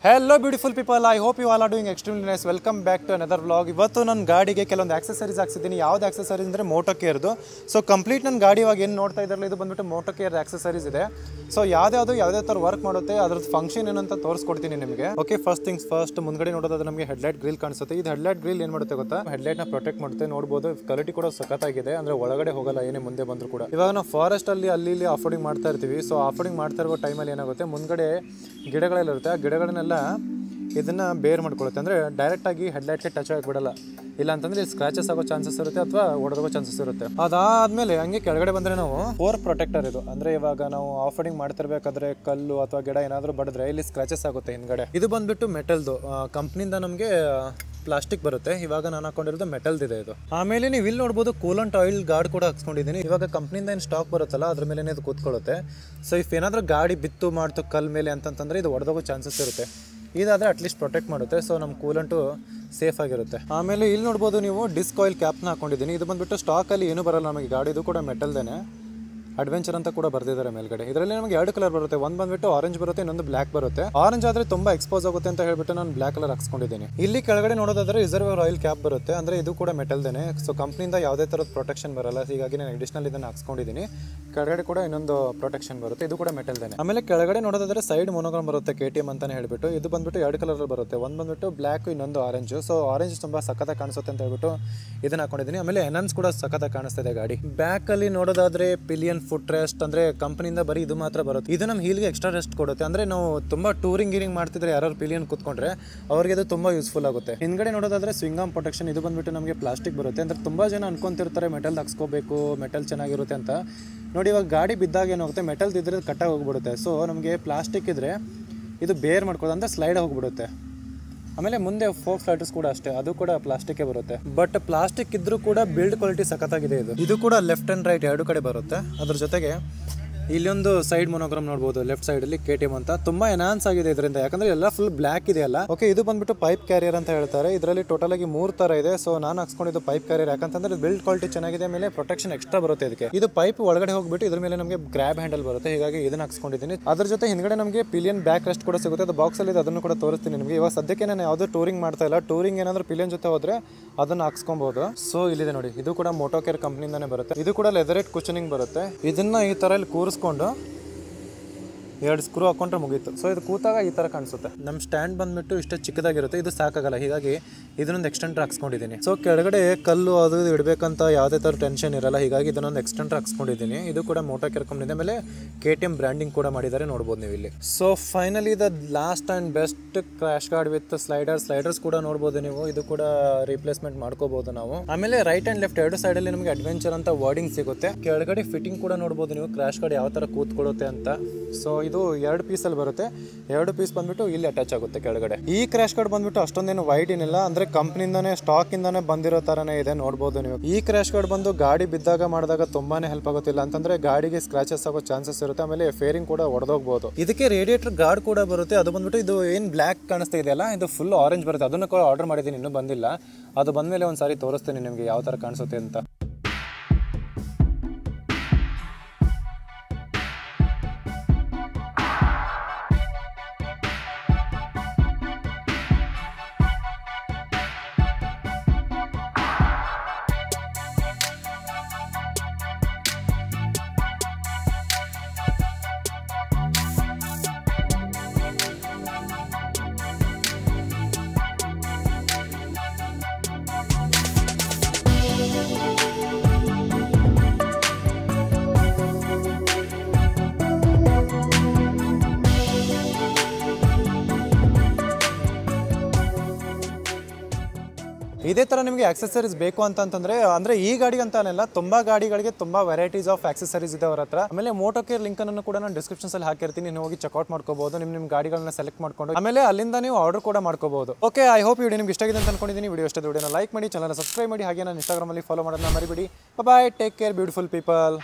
Hello beautiful people, I hope you all are doing extremely nice. Welcome back to another vlog. ಇವತ್ತು ನನ್ನ ಗಾಡಿಗೆ ಕೆಲವೊಂದು accessories ಹಾಕ್ಸಿದ್ದೀನಿ. ಯಾವ್ದು accessories ಅಂದರೆ ಮೋಟೋ ಕೇರ್ದು. ಸೊ ಕಂಪ್ಲೀಟ್ ನನ್ನ ಗಾಡಿ ಇವಾಗ ಏನು ನೋಡ್ತಾ ಇದ್ದಾರಲ್ಲ ಇದು ಬಂದ್ಬಿಟ್ಟು ಮೋಟೋ ಕೇರ್ ಆಕ್ಸೆಸರೀಸ್ ಇದೆ. ಸೊ ಯಾವುದೇ ಥರ ವರ್ಕ್ ಮಾಡುತ್ತೆ ಅದ್ರದ್ದು ಫಂಕ್ಷನ್ ಏನಂತ ತೋರಿಸ್ಕೊಡ್ತೀನಿ ನಿಮಗೆ. ಓಕೆ, ಫಸ್ಟ್ ಥಿಂಗ್ಸ್ ಫಸ್ಟ್ ಮುಂದ್ಗಡೆ ನೋಡೋದಾದ್ರೆ ನಮಗೆ ಹೆಡ್ಲೈಟ್ ಗ್ರಿಲ್ ಕಾಣಿಸುತ್ತೆ. ಇದು ಹೆಡ್ಲೈಟ್ ಗ್ರಿಲ್ ಏನು ಮಾಡುತ್ತೆ ಗೊತ್ತಾ, ಹೆಡ್ಲೈಟ್ನ ಪ್ರೊಟೆಕ್ಟ್ ಮಾಡುತ್ತೆ. ನೋಡ್ಬೋದು ಕ್ವಾಲಿಟಿ ಕೂಡ ಸಖತ್ತಾಗಿದೆ, ಅಂದರೆ ಒಳಗಡೆ ಹೋಗಲ್ಲ ಏನೇ ಮುಂದೆ ಬಂದರೂ ಕೂಡ. ಇವಾಗ ನಾವು ಫಾರೆಸ್ಟ್ ಅಲ್ಲಿ ಇಲ್ಲಿ ಆಫ್ ರೋಡಿಂಗ್ ಮಾಡ್ತಾ ಇರ್ತೀವಿ. ಸೊ ಆಫ್ ರೋಡಿಂಗ್ ಮಾಡ್ತಾ ಇರೋ ಟೈಮಲ್ಲಿ ಏನಾಗುತ್ತೆ, ಮುಂದ್ಗಡೆ ಗಿಡಗಳೆಲ್ಲ ಇರುತ್ತೆ, ಆ ಗಿಡಗಳನ್ನೆಲ್ಲ ಇದನ್ನು ಬೇರ್ ಮಾಡ್ಕೊಳ್ಳುತ್ತೆ. ಅಂದರೆ ಡೈರೆಕ್ಟಾಗಿ ಹೆಡ್ಲೈಟ್ಗೆ ಟಚ್ ಆಗಿಬಿಡಲ್ಲ. ಇಲ್ಲ ಅಂತಂದರೆ ಸ್ಕ್ರಾಚಸ್ ಆಗೋ ಚಾನ್ಸಸ್ ಇರುತ್ತೆ ಅಥವಾ ಒಡೆದೋಗೋ ಚಾನ್ಸಸ್ ಇರುತ್ತೆ. ಅದಾದಮೇಲೆ ಹಂಗೆ ಕೆಳಗಡೆ ಬಂದರೆ ನಾವು ಫೋರ್ ಪ್ರೊಟೆಕ್ಟರ್ ಇದು. ಅಂದರೆ ಇವಾಗ ನಾವು ಆಫ್ ರೋಡಿಂಗ್ ಮಾಡ್ತಿರ್ಬೇಕಾದ್ರೆ ಕಲ್ಲು ಅಥವಾ ಗಿಡ ಏನಾದರೂ ಬಡಿದ್ರೆ ಇಲ್ಲಿ ಸ್ಕ್ರಾಚಸ್ ಆಗುತ್ತೆ ಹಿಂದ್ಗಡೆ. ಇದು ಬಂದ್ಬಿಟ್ಟು ಮೆಟಲ್ದು, ಕಂಪ್ನಿಯಿಂದ ನಮಗೆ ಪ್ಲಾಸ್ಟಿಕ್ ಬರುತ್ತೆ. ಇವಾಗ ನಾನು ಹಾಕೊಂಡಿರೋದು ಮೆಟಲ್ದಿದೆ ಇದು. ಆಮೇಲೆ ನೀವು ಇಲ್ಲಿ ನೋಡ್ಬೋದು ಕೂಲೆಂಟ್ ಆಯಿಲ್ ಗಾರ್ಡ್ ಕೂಡ ಹಾಕ್ಸ್ಕೊಂಡಿದ್ದೀನಿ. ಇವಾಗ ಕಂಪ್ನಿಯಿಂದ ಏನು ಸ್ಟಾಕ್ ಬರುತ್ತಲ್ಲ ಅದ್ರ ಮೇಲೆ ಇದು ಕೂತ್ಕೊಳ್ಳುತ್ತೆ. ಸೊ ಇಫ್ ಏನಾದರೂ ಗಾಡಿ ಬಿತ್ತು ಮಾಡ್ತು ಕಲ್ ಮೇಲೆ ಅಂತಂತಂದರೆ ಇದು ಒಡೆದೋಗೋ ಚಾನ್ಸಸ್ ಇರುತ್ತೆ. ಇದಾದರೆ ಅಟ್ಲೀಸ್ಟ್ ಪ್ರೊಟೆಕ್ಟ್ ಮಾಡುತ್ತೆ. ಸೊ ನಮ್ಮ ಕೂಲೆಂಟು ಸೇಫ್ ಆಗಿರುತ್ತೆ. ಆಮೇಲೆ ಇಲ್ಲಿ ನೋಡ್ಬೋದು ನೀವು ಡಿಸ್ಕ್ ಆಯಿಲ್ ಕ್ಯಾಪ್ನ ಹಾಕೊಂಡಿದ್ದೀನಿ. ಇದು ಬಂದುಬಿಟ್ಟು ಸ್ಟಾಕಲ್ಲಿ ಏನೂ ಬರಲ್ಲ ನಮಗೆ, ಗಾಡಿ ಇದು ಕೂಡ ಮೆಟಲ್ದೇನೆ. ಅಡ್ವೆಂಚರ್ ಅಂತ ಕೂಡ ಬರ್ದಿದ್ದಾರೆ ಮೇಲ್ಗಡೆ. ಇದರಲ್ಲಿ ನಮಗೆ ಎರಡು ಕಲರ್ ಬರುತ್ತೆ, ಒಂದು ಬಂದ್ಬಿಟ್ಟು ಆರೆಂಜ್ ಬರುತ್ತೆ, ಇನ್ನೊಂದು ಬ್ಲ್ಯಾಕ್ ಬರುತ್ತೆ. ಆರೆಂಜ್ ಆದರೆ ತುಂಬ ಎಕ್ಸ್ಪೋಸ್ ಆಗುತ್ತೆ ಅಂತ ಹೇಳ್ಬಿಟ್ಟು ನಾನು ಬ್ಲ್ಯಾಕ್ ಕಲರ್ ಹಾಕ್ಸ್ಕೊಂಡಿದ್ದೀನಿ. ಇಲ್ಲಿ ಕೆಳಗಡೆ ನೋಡೋದಾದ್ರೆ ರಿಸರ್ವರ್ ಆಯಿಲ್ ಕ್ಯಾಪ್ ಬರುತ್ತೆ, ಅಂದರೆ ಇದು ಕೂಡ ಮೆಟಲ್ದೇನೆ. ಸೊ ಕಂಪ್ನಿಯಿಂದ ಯಾವುದೇ ಥರದ ಪ್ರೊಟೆಕ್ಷನ್ ಬರಲ್ಲ, ಹೀಗಾಗಿ ನಾನು ಅಡಿಷನಲ್ ಇದನ್ನು ಹಾಕ್ಸ್ಕೊಂಡಿದ್ದೀನಿ. ಕೆಳಗಡೆ ಕೂಡ ಇನ್ನೊಂದು ಪ್ರೊಟೆಕ್ಷನ್ ಬರುತ್ತೆ, ಇದು ಕೂಡ ಮೆಟಲ್ದೇನೆ. ಆಮೇಲೆ ಕೆಳಗಡೆ ನೋಡೋದಾದ್ರೆ ಸೈಡ್ ಮೊನೋಗ್ರಾಮ್ ಬರುತ್ತೆ, KTM ಅಂತಾನೆ ಹೇಳ್ಬಿಟ್ಟು. ಇದು ಬಂದ್ಬಿಟ್ಟು ಎರಡು ಕಲರ್ ಬರುತ್ತೆ, ಒಂದು ಬಂದ್ಬಿಟ್ಟು ಬ್ಲ್ಯಾಕ್, ಇನ್ನೊಂದು ಆರೆಂಜ್. ಸೊ ಆರೆಂಜ್ ತುಂಬ ಸಖತ್ತಾಗಿ ಕಾಣಿಸುತ್ತೆ ಅಂತ ಹೇಳ್ಬಿಟ್ಟು ಇದನ್ನ ಹಾಕೊಂಡಿದ್ದೀನಿ. ಆಮೇಲೆ ಎನನ್ಸ್ ಕೂಡ ಸಖತ್ತಾಗಿ ಕಾಣಿಸ್ತಿದೆ ಗಾಡಿ. ಬ್ಯಾಕ್ ಅಲ್ಲಿ ನೋಡೋದಾದ್ರೆ ಪಿಲಿಯನ್ ಫುಟ್ ರೆಸ್ಟ್, ಅಂದ್ರೆ ಕಂಪನಿಯಿಂದ ಬರೀ ಇದು ಮಾತ್ರ ಬರುತ್ತೆ. ಇದು ನಮ್ಮ ಹೀಲ್ಗೆ ಎಕ್ಸ್ಟ್ರಾ ರೆಸ್ಟ್ ಕೊಡುತ್ತೆ. ಅಂದ್ರೆ ನಾವು ತುಂಬಾ ಟೂರಿಂಗ್ ಮಾಡ್ತಿದ್ರೆ ಯಾರು ಪಿಲಿಯನ್ ಕೂತ್ಕೊಂಡ್ರೆ ಅವ್ರಿಗೆ ಅದು ತುಂಬಾ ಯೂಸ್ಫುಲ್ ಆಗುತ್ತೆ. ಹಿಂದ್ಗಡೆ ನೋಡೋದಾದ್ರೆ ಸ್ವಿಂಗ್ ಆರ್ಮ್ ಪ್ರೊಟೆಕ್ಷನ್, ಇದು ಬಂದ್ಬಿಟ್ಟು ನಮಗೆ ಪ್ಲಾಸ್ಟಿಕ್ ಬರುತ್ತೆ. ಅಂದ್ರೆ ತುಂಬಾ ಜನ ಅನ್ಕೊಂತಿರ್ತಾರೆ ಮೆಟಲ್ ಹಾಕ್ಸ್ಕೋಬೇಕು, ಮೆಟಲ್ ಚೆನ್ನಾಗಿರುತ್ತೆ ಅಂತ. ನೋಡಿ ಇವಾಗ ಗಾಡಿ ಬಿದ್ದಾಗ ಏನಾಗುತ್ತೆ, ಮೆಟಲ್ ಇದ್ರೆ ಕಟ್ಟಾಗಿ ಹೋಗ್ಬಿಡುತ್ತೆ. ಸೊ ನಮಗೆ ಪ್ಲಾಸ್ಟಿಕ್ ಇದ್ರೆ ಇದು ಬೇರ್ ಮಾಡ್ಕೋದು, ಅಂದ್ರೆ ಸ್ಲೈಡ್ ಹೋಗ್ಬಿಡುತ್ತೆ. ಆಮೇಲೆ ಮುಂದೆ ಫೋಕ್ ಸ್ಲೈಡರ್ಸ್ ಕೂಡ ಅಷ್ಟೇ, ಅದು ಕೂಡ ಪ್ಲಾಸ್ಟಿಕ್ ಬರುತ್ತೆ. ಬಟ್ ಪ್ಲಾಸ್ಟಿಕ್ ಇದ್ರೂ ಕೂಡ ಬಿಲ್ಡ್ ಕ್ವಾಲಿಟಿ ಸಖತ್ತಾಗಿದೆ. ಇದು ಕೂಡ ಲೆಫ್ಟ್ ಅಂಡ್ ರೈಟ್ ಎರಡು ಕಡೆ ಬರುತ್ತೆ. ಅದ್ರ ಜೊತೆಗೆ ಇಲ್ಲೊಂದು ಸೈಡ್ ಮೊನೋಗ್ರಾಮ್ ನೋಡಬಹುದು, ಲೆಫ್ಟ್ ಸೈಡ್ ಅಲ್ಲಿ KTM ಅಂತ. ತುಂಬಾ ಎನ್ಹಾನ್ಸ್ ಆಗಿದೆ ಇದರಿಂದ, ಯಾಕಂದ್ರೆ ಎಲ್ಲ ಫುಲ್ ಬ್ಲ್ಯಾಕ್ ಇದೆಯಲ್ಲ. ಓಕೆ, ಇದು ಬಂದ್ಬಿಟ್ಟು ಪೈಪ್ ಕ್ಯಾರಿಯರ್ ಅಂತ ಹೇಳ್ತಾರೆ. ಇದರಲ್ಲಿ ಟೋಟಲ್ ಆಗಿ 3 ತರ ಇದೆ. ಸೊ ನಾನು ಹಾಕ್ಸ್ಕೊಂಡಿದ್ದು ಪೈಪ್ ಕ್ಯಾರಿಯರ್, ಯಾಕಂತಂದ್ರೆ ಬಿಲ್ಡ್ ಕ್ವಾಲಿಟಿ ಚೆನ್ನಾಗಿದೆ, ಮೇಲೆ ಪ್ರೊಟೆಕ್ಷನ್ ಎಕ್ಸ್ಟ್ರಾ ಬರುತ್ತೆ ಇದಕ್ಕೆ. ಇದು ಪೈಪ್ ಒಳಗಡೆ ಹೋಗ್ಬಿಟ್ಟು ಇದ್ರ ಮೇಲೆ ನಮಗೆ ಗ್ರಾಬ್ ಹ್ಯಾಂಡಲ್ ಬರುತ್ತೆ, ಹೀಗಾಗಿ ಇದನ್ನ ಹಾಕ್ಸ್ಕೊಂಡಿದ್ದೀನಿ. ಅದ್ರ ಜೊತೆ ಹಿಂದ್ಗಡೆ ನಮಗೆ ಪಿಲಿಯನ್ ಬ್ಯಾಕ್ ರೆಸ್ಟ್ ಕೂಡ ಸಿಗುತ್ತೆ. ಅದು ಬಾಕ್ಸ್ ಅಲ್ಲಿ ಅದನ್ನು ಕೂಡ ತೋರಿಸ್ತೀನಿ ನಿಮಗೆ. ಇವಾಗ ಸದ್ಯಕ್ಕೆ ನಾನು ಯಾವ್ದು ಟೂರಿಂಗ್ ಮಾಡ್ತಾ ಇಲ್ಲ. ಟೂರಿಂಗ್ ಏನಾದ್ರು ಪಿಲಿಯನ್ ಜೊತೆ ಹೋದ್ರೆ ಅದನ್ನ ಹಾಕ್ಸ್ಕೊಬಹುದು. ಸೊ ಇಲ್ಲಿದೆ ನೋಡಿ, ಇದು ಕೂಡ ಮೋಟೋ ಕೇರ್ ಕಂಪ್ನಿಯಿಂದಾನೇ ಬರುತ್ತೆ. ಇದು ಕೂಡ ಲೆದರೇಟ್ ಕುಶನಿಂಗ್ ಬರುತ್ತೆ. ಇದನ್ನ ಈ ತರ ಇಲ್ಲಿ ಕೂರಿಸ್ಕೊಂಡು 2 ಸ್ಕ್ರೂ ಹಾಕೊಂಡ್ರೆ ಮುಗೀತು. ಸೊ ಇದು ಕೂತಾಗ ಈ ತರ ಕಾಣಿಸುತ್ತೆ. ನಮ್ಮ ಸ್ಟ್ಯಾಂಡ್ ಬಂದ್ಬಿಟ್ಟು ಇಷ್ಟೇ ಚಿಕ್ಕದಾಗಿರುತ್ತೆ, ಇದು ಸಾಕಾಗಲ್ಲ, ಹೀಗಾಗಿ ಇದನ್ನೊಂದು ಎಕ್ಸ್ಟೆಂಡರ್ ಹಾಕ್ಸ್ಕೊಂಡಿದ್ದೀನಿ. ಸೊ ಕೆಳಗಡೆ ಕಲ್ಲು ಅದು ಇಡಬೇಕಂತ ಯಾವುದೇ ಥರ ಟೆನ್ಷನ್ ಇರಲ್ಲ, ಹೀಗಾಗಿ ಇದನ್ನೊಂದು ಎಕ್ಸ್ಟೆಂಡರ್ ಹಾಕ್ಸ್ಕೊಂಡಿದ್ದೀನಿ. ಇದು ಕೂಡ ಮೋಟೋ ಕೇರ್ ಕಂಪ್ನಿ, ಆಮೇಲೆ KTM ಬ್ರ್ಯಾಂಡಿಂಗ್ ಕೂಡ ಮಾಡಿದ್ದಾರೆ, ನೋಡ್ಬೋದು ನೀವು ಇಲ್ಲಿ. So finally the last and best crash guard with sliders ಕೂಡ ನೋಡ್ಬೋದು ನೀವು. ಇದು ಕೂಡ ರೀಪ್ಲೇಸ್ಮೆಂಟ್ ಮಾಡ್ಕೋಬಹುದು ನಾವು. ಆಮೇಲೆ ರೈಟ್ ಆ್ಯಂಡ್ ಲೆಫ್ಟ್ ಎರಡು ಸೈಡಲ್ಲಿ ನಮಗೆ ಅಡ್ವೆಂಚರ್ ಅಂತ ವರ್ಡಿಂಗ್ ಸಿಗುತ್ತೆ. ಕೆಳಗಡೆ ಫಿಟ್ಟಿಂಗ್ ಕೂಡ ನೋಡ್ಬೋದು ನೀವು, ಕ್ರ್ಯಾಶ್ ಗಾರ್ಡ್ ಯಾವ ಥರ ಕೂತ್ಕೊಳ್ಳುತ್ತೆ ಅಂತ. ಸೊ ಇದು 2 ಪೀಸಲ್ಲಿ ಬರುತ್ತೆ. 2 ಪೀಸ್ ಬಂದ್ಬಿಟ್ಟು ಇಲ್ಲಿ ಅಟ್ಯಾಚ್ ಆಗುತ್ತೆ ಕೆಳಗಡೆ. ಈ ಕ್ರ್ಯಾಶ್ ಗಾರ್ಡ್ ಬಂದ್ಬಿಟ್ಟು ಅಷ್ಟೊಂದೇನು ವೈಡ್ ಏನಿಲ್ಲ, ಅಂದ್ರೆ ಕಂಪ್ನಿಯಿಂದಾನೇ ಸ್ಟಾಕ್ ಇಂದಾನೆ ಬಂದಿರೋ ತರನೇ ಇದೆ, ನೋಡ್ಬೋದು ನೀವು. ಈ ಕ್ರ್ಯಾಶ್ ಗಾರ್ಡ್ ಬಂದು ಗಾಡಿ ಬಿದ್ದಾಗ ಮಾಡಿದಾಗ ತುಂಬಾನೇ ಹೆಲ್ಪ್ ಆಗುತ್ತಿಲ್ಲ ಅಂತಂದ್ರೆ ಗಾಡಿಗೆ ಸ್ಕ್ರಾಚಸ್ ಆಗೋ ಚಾನ್ಸಸ್ ಇರುತ್ತೆ. ಆಮೇಲೆ ಫೇರಿಂಗ್ ಕೂಡ ಒಡೆದೋಗ್ಬೋದು. ಇದಕ್ಕೆ ರೇಡಿಯೇಟರ್ ಗಾರ್ಡ್ ಕೂಡ ಬರುತ್ತೆ. ಅದು ಬಂದ್ಬಿಟ್ಟು ಇದು ಏನ್ ಬ್ಲ್ಯಾಕ್ ಕಾಣಿಸ್ತಾ ಇದೆಯಲ್ಲ, ಇದು ಫುಲ್ ಆರೆಂಜ್ ಬರುತ್ತೆ. ಅದನ್ನು ಕೂಡ ಆರ್ಡರ್ ಮಾಡಿದ್ದೀನಿ, ಇನ್ನೂ ಬಂದಿಲ್ಲ. ಅದು ಬಂದ್ಮೇಲೆ ಒಂದ್ಸಾರಿ ತೋರಿಸ್ತೀನಿ ನಿಮ್ಗೆ ಯಾವ ತರ ಕಾಣಿಸುತ್ತೆ ಅಂತ. ಇದೇ ಥರ ನಿಮಗೆ ಆಕ್ಸೆಸರೀಸ್ ಬೇಕು ಅಂತಂದ್ರೆ, ಅಂದರೆ ಈ ಗಾಡಿಗೆ ಅಂತ ಅಲ್ಲ, ತುಂಬಾ ಗಾಡಿಗಳಿಗೆ ತುಂಬಾ ವೆರೈಟೀಸ್ ಆಫ್ ಆಕ್ಸೆಸರೀಸ್ ಇದೆ ಅವ್ರ ಹತ್ರ. ಆಮೇಲೆ ಮೋಟೋ ಕೇರ್ ಲಿಂಕ್ ಅನ್ನು ಕೂಡ ನಾನು ಡಿಸ್ಕ್ರಿಪ್ಷನ್ಸ್ ಅಲ್ಲಿ ಹಾಕಿರ್ತೀನಿ, ನೀವು ಹೋಗಿ ಚೆಕ್ಔಟ್ ಮಾಡ್ಕೋಬಹುದು. ನಿಮ್ಮ ಗಾಡಿಗಳನ್ನ ಸೆಲೆಕ್ಟ್ ಮಾಡ್ಕೊಂಡು ಆಮೇಲೆ ಅಲ್ಲಿಂದ ನೀವು ಆರ್ಡರ್ ಕೂಡ ಮಾಡ್ಕೋಬಹುದು. ಓಕೆ, ಐ ಹೋಪ್ ವಿಡಿಯೋ ನಿಮ್ಗೆ ಇಷ್ಟ ಆಗಿದೆ ಅಂತ ಅನ್ಕೊಂಡಿದ್ದೀನಿ. ವಿಡಿಯೋ ಇಷ್ಟ ವಿಡಿಯೋನ ಲೈಕ್ ಮಾಡಿ, ಚಾನಲ್ ಸಬ್ಸ್ಕ್ರೈಬ್ ಮಾಡಿ, ಹಾಗೆ ನಾನು ಇನ್ಸ್ಟಾಗ್ರಾಮ್ ಅಲ್ಲಿ ಫಾಲೋ ಮಾಡೋದನ್ನ ಮರಿಬೇಡಿ. ಬಾಯ್, ಟೇಕ್ ಕೇರ್ ಬ್ಯೂಟಿಫುಲ್ ಪೀಪಲ್.